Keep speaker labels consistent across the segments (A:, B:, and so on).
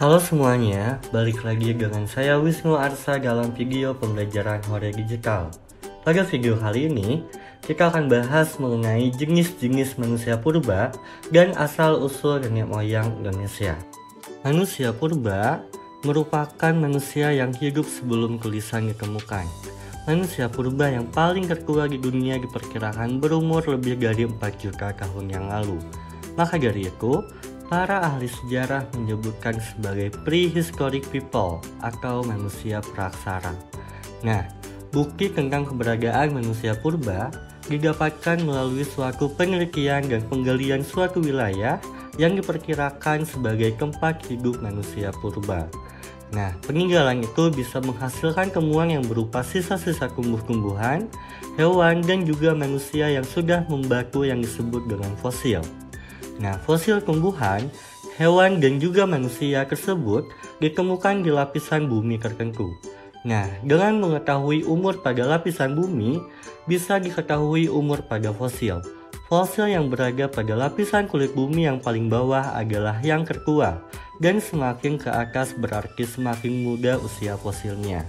A: Halo semuanya, balik lagi dengan saya Wisnu Arsa dalam video pembelajaran hore digital. Pada video kali ini, kita akan bahas mengenai jenis-jenis manusia purba dan asal-usul nenek moyang Indonesia. Manusia purba merupakan manusia yang hidup sebelum tulisan ditemukan. Manusia purba yang paling tertua di dunia diperkirakan berumur lebih dari 4 juta tahun yang lalu. Maka dari itu, para ahli sejarah menyebutkan sebagai prehistoric people atau manusia praksara. Nah, bukti tentang keberadaan manusia purba didapatkan melalui suatu penelitian dan penggalian suatu wilayah yang diperkirakan sebagai tempat hidup manusia purba. Nah, peninggalan itu bisa menghasilkan temuan yang berupa sisa-sisa tumbuh-tumbuhan, hewan, dan juga manusia yang sudah membatu yang disebut dengan fosil. Nah, fosil tumbuhan, hewan, dan juga manusia tersebut ditemukan di lapisan bumi tertentu. Nah, dengan mengetahui umur pada lapisan bumi, bisa diketahui umur pada fosil. Fosil yang berada pada lapisan kulit bumi yang paling bawah adalah yang tertua, dan semakin ke atas berarti semakin muda usia fosilnya.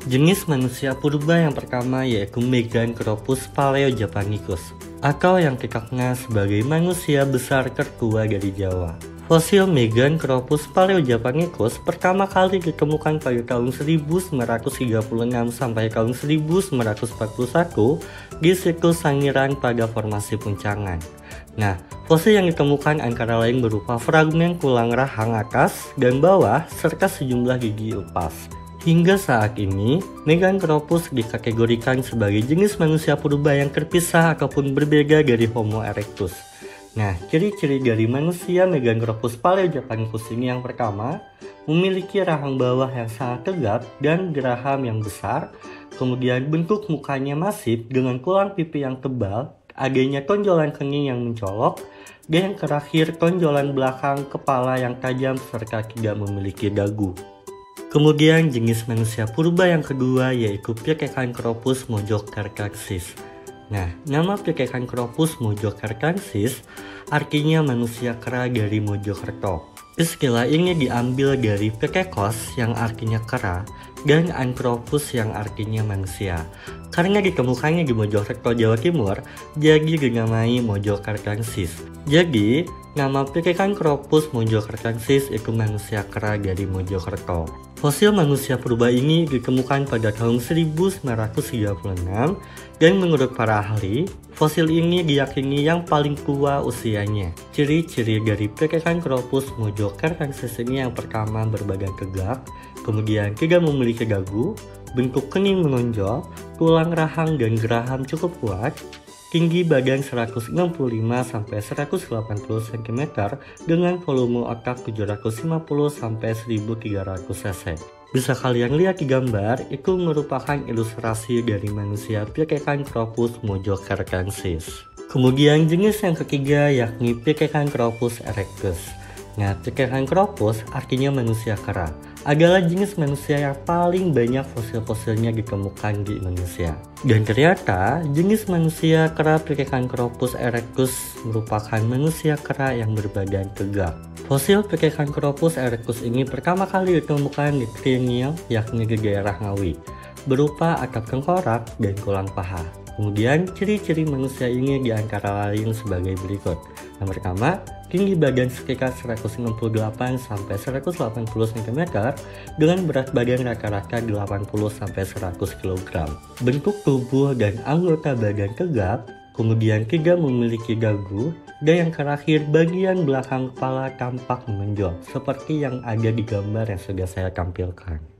A: Jenis manusia purba yang pertama yaitu Meganthropus paleojapanicus, atau yang kita kenal sebagai manusia besar tertua dari Jawa. Fosil Meganthropus paleojapanicus pertama kali ditemukan pada tahun 1936 sampai tahun 1941 di situs Sangiran pada formasi Puncangan. Nah, fosil yang ditemukan antara lain berupa fragmen tulang rahang atas dan bawah serta sejumlah gigi lepas. Hingga saat ini, Meganthropus dikategorikan sebagai jenis manusia purba yang terpisah ataupun berbeda dari Homo erectus. Nah, ciri-ciri dari manusia Meganthropus paleojapanicus ini yang pertama, memiliki rahang bawah yang sangat tegap dan geraham yang besar, kemudian bentuk mukanya masif dengan tulang pipi yang tebal, adanya tonjolan kening yang mencolok, dan yang terakhir tonjolan belakang kepala yang tajam serta tidak memiliki dagu. Kemudian jenis manusia purba yang kedua yaitu Pithecanthropus mojokertensis. Nah, nama Pithecanthropus mojokertensis artinya manusia kera dari Mojokerto. Istilah ini diambil dari Pithecanthropus yang artinya kera dan Anthropus yang artinya manusia. Karena ditemukannya di Mojokerto, Jawa Timur, jadi dinamai Mojokertensis. Jadi, nama Pithecanthropus mojokertensis itu manusia kera dari Mojokerto. Fosil manusia purba ini ditemukan pada tahun 1936 dan menurut para ahli, fosil ini diyakini yang paling tua usianya. Ciri-ciri dari Pithecanthropus mojokertensis ini yang pertama berbadan tegak, kemudian tidak memiliki dagu, bentuk kening menonjol, tulang rahang dan geraham cukup kuat, tinggi badan 165-180 cm dengan volume otak 750-1300 cc. Bisa kalian lihat di gambar, itu merupakan ilustrasi dari manusia Pithecanthropus mojokertensis. Kemudian jenis yang ketiga yakni Pithecanthropus erectus. Nah, Pithecanthropus artinya manusia kera, adalah jenis manusia yang paling banyak fosil-fosilnya ditemukan di Indonesia. Dan ternyata jenis manusia kera Pithecanthropus erectus merupakan manusia kera yang berbadan tegak. Fosil Pithecanthropus erectus ini pertama kali ditemukan di Trinil, yakni di daerah Ngawi, berupa atap tengkorak dan tulang paha. Kemudian ciri-ciri manusia ini diantara lain sebagai berikut. Yang pertama, tinggi badan sekitar 168-180 cm dengan berat badan rata-rata 80-100 kg. Bentuk tubuh dan anggota badan tegap, kemudian tidak memiliki dagu, dan yang terakhir bagian belakang kepala tampak menonjol seperti yang ada di gambar yang sudah saya tampilkan.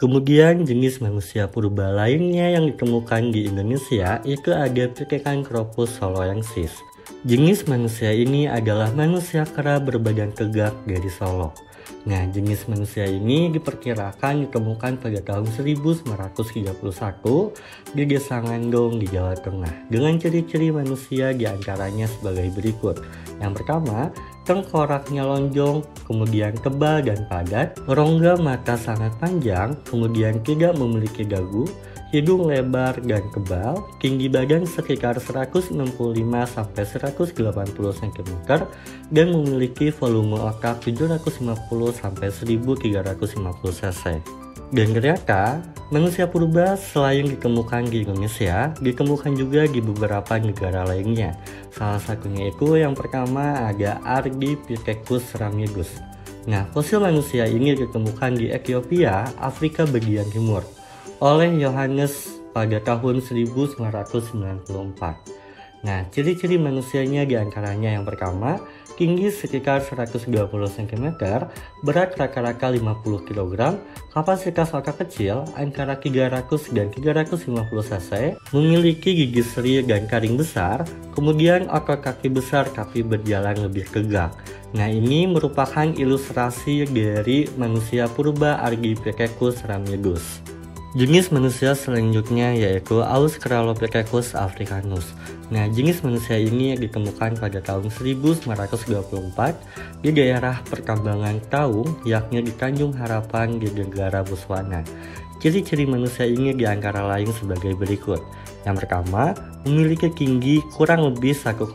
A: Kemudian jenis manusia purba lainnya yang ditemukan di Indonesia itu ada Pithecanthropus soloensis. Jenis manusia ini adalah manusia kera berbadan tegak dari Solo. Nah, jenis manusia ini diperkirakan ditemukan pada tahun 1931 di Desa Ngandong di Jawa Tengah dengan ciri-ciri manusia diantaranya sebagai berikut. Yang pertama, tengkoraknya lonjong, kemudian tebal dan padat, rongga mata sangat panjang, kemudian tidak memiliki dagu. hidung lebar dan kebal, tinggi badan sekitar 165-180 cm, dan memiliki volume otak 750-1350 cc. Dan ternyata, manusia purba selain ditemukan di Indonesia, ditemukan juga di beberapa negara lainnya. Salah satunya itu yang pertama ada Ardipithecus ramidus. Nah, fosil manusia ini ditemukan di Ethiopia, Afrika bagian timur, oleh Yohanes pada tahun 1994. Nah, ciri-ciri manusianya diantaranya yang pertama, tinggi sekitar 120 cm, berat rata-rata 50 kg, kapasitas otak kecil antara 300 dan 350 cc, memiliki gigi seri dan taring besar, kemudian otot kaki besar tapi berjalan lebih tegak. Nah, ini merupakan ilustrasi dari manusia purba Ardipithecus ramidus. Jenis manusia selanjutnya yaitu Australopithecus africanus. Nah, jenis manusia ini ditemukan pada tahun 1924 di daerah perkambangan Taung, yakni di Tanjung Harapan di negara Botswana. Ciri-ciri manusia ini diantara lain sebagai berikut. Yang pertama, memiliki tinggi kurang lebih 1,5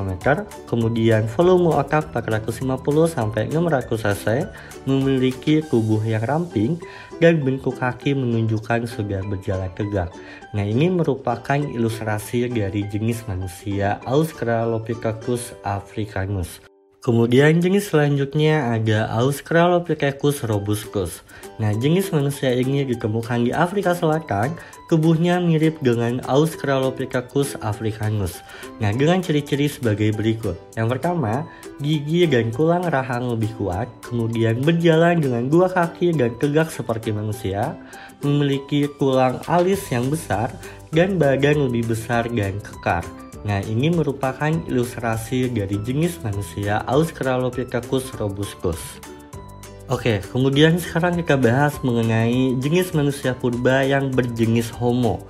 A: meter, kemudian volume otak 450-600 cc, memiliki tubuh yang ramping, dan bentuk kaki menunjukkan sudah berjalan tegak. Nah, ini merupakan ilustrasi dari jenis manusia Australopithecus africanus. Kemudian jenis selanjutnya ada Australopithecus robustus. Nah, jenis manusia ini ditemukan di Afrika Selatan, tubuhnya mirip dengan Australopithecus africanus. Nah, dengan ciri-ciri sebagai berikut. Yang pertama, gigi dan tulang rahang lebih kuat, kemudian berjalan dengan dua kaki dan tegak seperti manusia, memiliki tulang alis yang besar, dan badan lebih besar dan kekar. Nah, ini merupakan ilustrasi dari jenis manusia Australopithecus robustus. Oke, kemudian sekarang kita bahas mengenai jenis manusia purba yang berjenis Homo.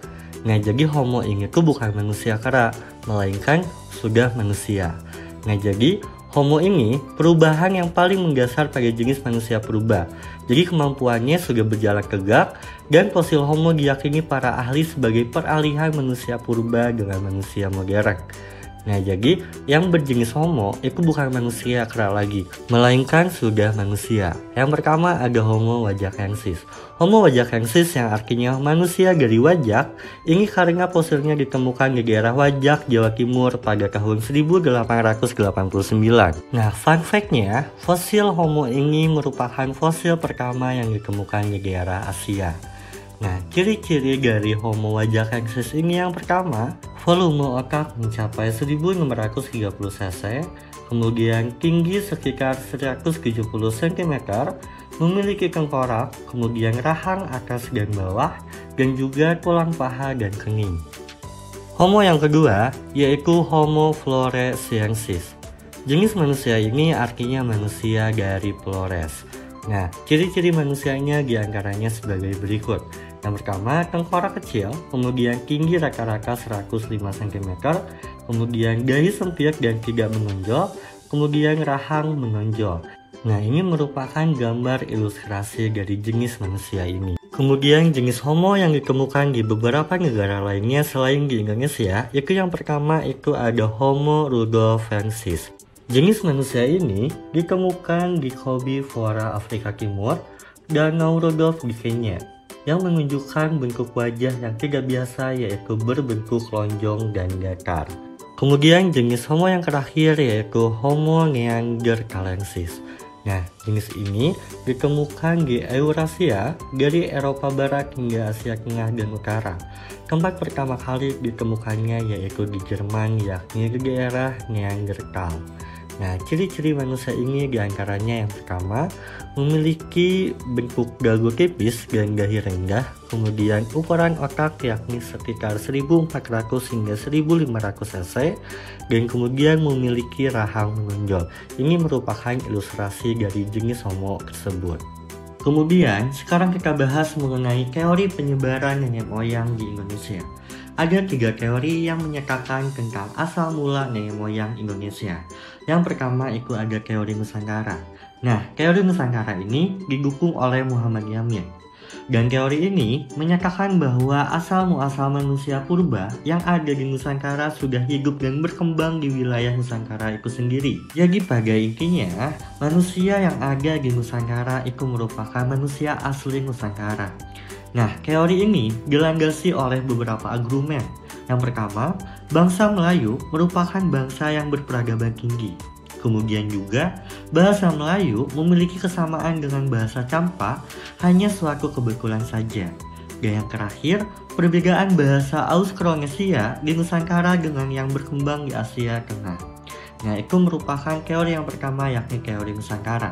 A: Nah, jadi Homo ini tuh bukan manusia kera, melainkan sudah manusia. Nah, jadi Homo ini perubahan yang paling mendasar pada jenis manusia purba. Jadi kemampuannya sudah berjalan tegak, dan fosil Homo diyakini para ahli sebagai peralihan manusia purba dengan manusia modern. Nah, jadi yang berjenis Homo itu bukan manusia kera lagi, melainkan sudah manusia. Yang pertama ada Homo wajakensis. Homo wajakensis yang artinya manusia dari Wajak, ini karena fosilnya ditemukan di daerah Wajak, Jawa Timur pada tahun 1889. Nah, fun fact-nya, fosil Homo ini merupakan fosil pertama yang ditemukan di daerah Asia. Nah, ciri-ciri dari Homo wajakensis ini yang pertama, volume otak mencapai 1630 cc, kemudian tinggi sekitar 170 cm, memiliki tengkorak, kemudian rahang atas dan bawah, dan juga tulang paha dan kening. Homo yang kedua yaitu Homo floresiensis. Jenis manusia ini artinya manusia dari Flores. Nah, ciri-ciri manusianya diantaranya sebagai berikut. Yang pertama, tengkorak kecil, kemudian tinggi rata-rata 105 cm, kemudian dahi sempit dan tidak menonjol, kemudian rahang menonjol. Nah, ini merupakan gambar ilustrasi dari jenis manusia ini. Kemudian jenis Homo yang ditemukan di beberapa negara lainnya selain di Indonesia, itu yang pertama itu ada Homo rudolfensis. Jenis manusia ini ditemukan di Gobi Flora Afrika Timur, Danau Rudolf di Kenya, yang menunjukkan bentuk wajah yang tidak biasa yaitu berbentuk lonjong dan datar. Kemudian jenis Homo yang terakhir yaitu Homo neanderthalensis. Nah, jenis ini ditemukan di Eurasia dari Eropa Barat hingga Asia Tengah dan Utara. Tempat pertama kali ditemukannya yaitu di Jerman, yakni di daerah Neanderthal. Nah, ciri-ciri manusia ini diantaranya yang pertama, memiliki bentuk dagu tipis dan dahi rendah, kemudian ukuran otak yakni sekitar 1400 hingga 1500 cc, dan kemudian memiliki rahang menonjol. Ini merupakan ilustrasi dari jenis Homo tersebut. Kemudian, sekarang kita bahas mengenai teori penyebaran nenek moyang di Indonesia. Ada 3 teori yang menyatakan tentang asal mula nenek moyang Indonesia. Yang pertama itu ada teori Nusantara. Nah, teori Nusantara ini didukung oleh Muhammad Yamin. Dan teori ini menyatakan bahwa asal-muasal manusia purba yang ada di Nusantara sudah hidup dan berkembang di wilayah Nusantara itu sendiri. Jadi pada intinya, manusia yang ada di Nusantara itu merupakan manusia asli Nusantara. Nah, teori ini dilandasi oleh beberapa argumen. Yang pertama, bangsa Melayu merupakan bangsa yang berperadaban tinggi. Kemudian juga, bahasa Melayu memiliki kesamaan dengan bahasa Campa hanya suatu kebetulan saja. Dan yang terakhir, perbedaan bahasa Austronesia di Nusantara dengan yang berkembang di Asia Tengah. Nah, itu merupakan teori yang pertama, yakni teori Nusantara.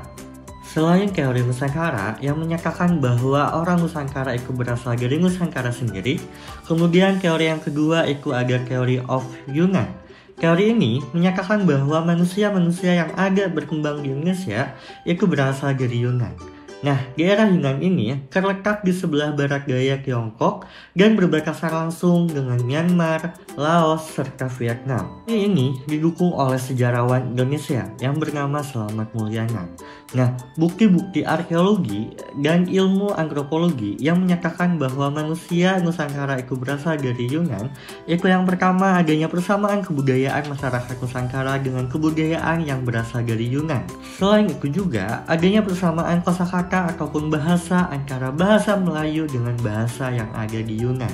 A: Selain teori Nusantara yang menyatakan bahwa orang Nusantara itu berasal dari Nusantara sendiri, kemudian teori yang kedua itu ada teori of Yunan. Teori ini menyatakan bahwa manusia-manusia yang ada berkembang di Indonesia itu berasal dari Yunan. Nah, daerah Yunan ini terletak di sebelah barat daya Tiongkok dan berbatasan langsung dengan Myanmar, Laos, serta Vietnam. Ini didukung oleh sejarawan Indonesia yang bernama Slamet Mulyana. Nah, bukti-bukti arkeologi dan ilmu antropologi yang menyatakan bahwa manusia Nusantara itu berasal dari Yunan, itu yang pertama adanya persamaan kebudayaan masyarakat Nusantara dengan kebudayaan yang berasal dari Yunan. Selain itu juga adanya persamaan kosakata ataupun bahasa antara bahasa Melayu dengan bahasa yang ada di Yunan.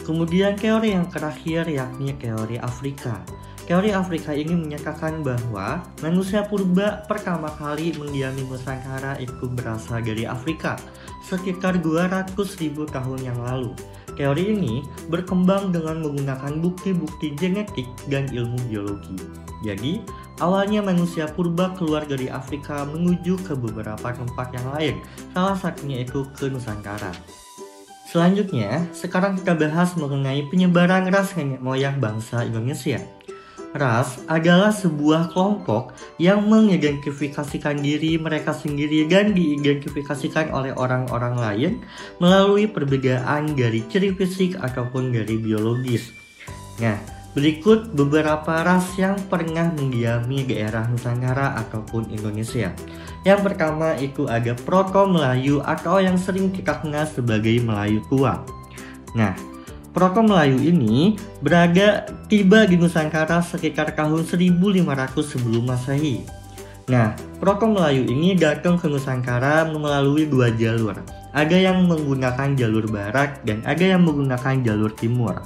A: Kemudian teori yang terakhir yakni teori Afrika. Teori Afrika ini menyatakan bahwa manusia purba pertama kali mendiami Nusantara itu berasal dari Afrika sekitar 200.000 tahun yang lalu. Teori ini berkembang dengan menggunakan bukti-bukti genetik dan ilmu biologi. Jadi, awalnya manusia purba keluar dari Afrika menuju ke beberapa tempat yang lain, salah satunya itu ke Nusantara. Selanjutnya, sekarang kita bahas mengenai penyebaran ras nenek moyang bangsa Indonesia. Ras adalah sebuah kelompok yang mengidentifikasikan diri mereka sendiri dan diidentifikasikan oleh orang-orang lain melalui perbedaan dari ciri fisik ataupun dari biologis. Nah, berikut beberapa ras yang pernah mendiami daerah Nusantara ataupun Indonesia. Yang pertama itu ada Proto-Melayu atau yang sering kita kenal sebagai Melayu tua. Nah, Proto-Melayu ini tiba di Nusantara sekitar tahun 1500 sebelum Masehi. Nah, Proto-Melayu ini datang ke Nusantara melalui dua jalur. Ada yang menggunakan jalur barat dan ada yang menggunakan jalur timur.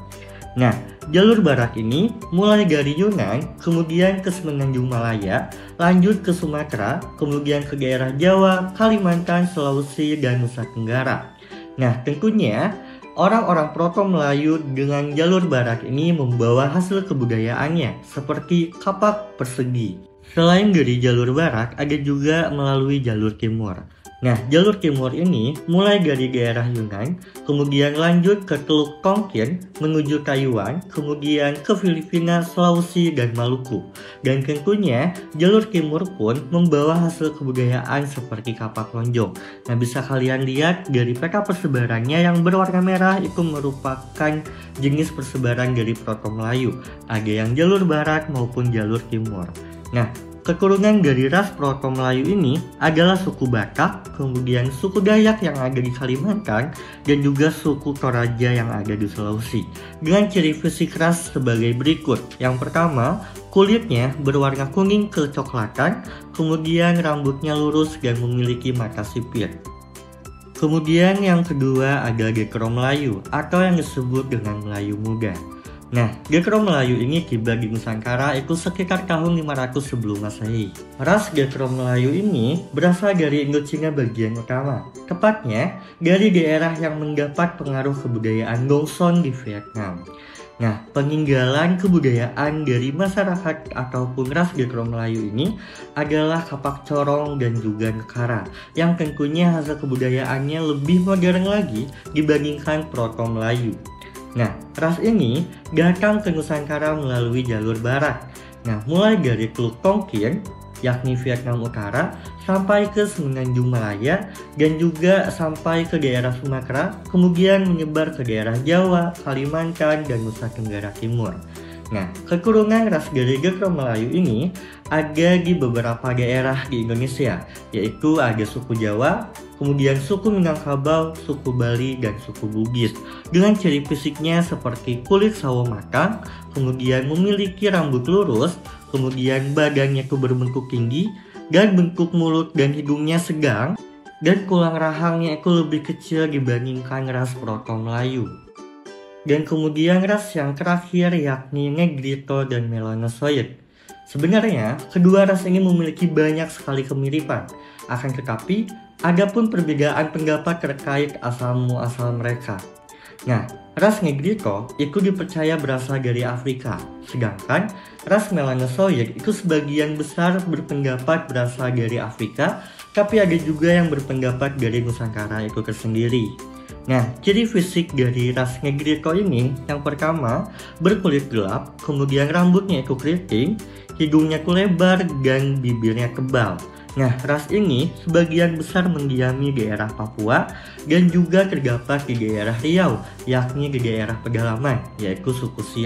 A: Nah, jalur barat ini mulai dari Yunan, kemudian ke Semenanjung Malaya, lanjut ke Sumatera, kemudian ke daerah Jawa, Kalimantan, Sulawesi, dan Nusa Tenggara. Nah, tentunya orang-orang Proto-Melayu dengan jalur barat ini membawa hasil kebudayaannya seperti kapak persegi. Selain dari jalur barat, ada juga melalui jalur timur. Nah, jalur timur ini mulai dari daerah Yunan, kemudian lanjut ke Teluk Tonkin, menuju Taiwan, kemudian ke Filipina, Sulawesi, dan Maluku. Dan tentunya jalur timur pun membawa hasil kebudayaan seperti kapak lonjong. Nah, bisa kalian lihat dari peta persebarannya yang berwarna merah itu merupakan jenis persebaran dari Proto-Melayu. Ada yang jalur barat maupun jalur timur. Nah, keturunan dari ras Proto-Melayu ini adalah suku Batak, kemudian suku Dayak yang ada di Kalimantan, dan juga suku Toraja yang ada di Sulawesi. Dengan ciri fisik ras sebagai berikut. Yang pertama, kulitnya berwarna kuning kecoklatan, kemudian rambutnya lurus dan memiliki mata sipit. Kemudian yang kedua ada Gekro Melayu atau yang disebut dengan Melayu Muda. Nah, Gekro Melayu ini tiba di Nusantara itu sekitar tahun 500 sebelum Masehi. Ras Gekro Melayu ini berasal dari Indochina bagian utama, tepatnya dari daerah yang mendapat pengaruh kebudayaan Gongsun di Vietnam. Nah, peninggalan kebudayaan dari masyarakat ataupun ras Gekro Melayu ini adalah kapak corong dan juga nekara, yang tentunya hasil kebudayaannya lebih modern lagi dibandingkan Proto Melayu. Nah, ras ini datang ke Nusantara melalui jalur barat. Nah, mulai dari Teluk Tonkin, yakni Vietnam Utara, sampai ke Semenanjung Malaya, dan juga sampai ke daerah Sumatera, kemudian menyebar ke daerah Jawa, Kalimantan, dan Nusa Tenggara Timur. Nah, keturunan ras Gerigekro Melayu ini ada di beberapa daerah di Indonesia, yaitu ada suku Jawa, kemudian suku Minangkabau, suku Bali, dan suku Bugis. Dengan ciri fisiknya seperti kulit sawo matang, kemudian memiliki rambut lurus, kemudian badannya itu berbentuk tinggi, dan bentuk mulut dan hidungnya sedang, dan tulang rahangnya itu lebih kecil dibandingkan ras Proto Melayu. Dan kemudian ras yang terakhir yakni Negrito dan Melanosoid. Sebenarnya, kedua ras ini memiliki banyak sekali kemiripan. Akan tetapi, ada pun perbedaan pendapat terkait asal-muasal mereka. Nah, ras Negrito itu dipercaya berasal dari Afrika. Sedangkan ras Melanosoid itu sebagian besar berpendapat berasal dari Afrika, tapi ada juga yang berpendapat dari Nusantara itu tersendiri. Nah, ciri fisik dari ras Negrito ini yang pertama berkulit gelap, kemudian rambutnya itu keriting, hidungnya itu lebar, dan bibirnya tebal. Nah, ras ini sebagian besar mendiami daerah Papua dan juga terdapat di daerah Riau, yakni di daerah pedalaman, yaitu suku Siak.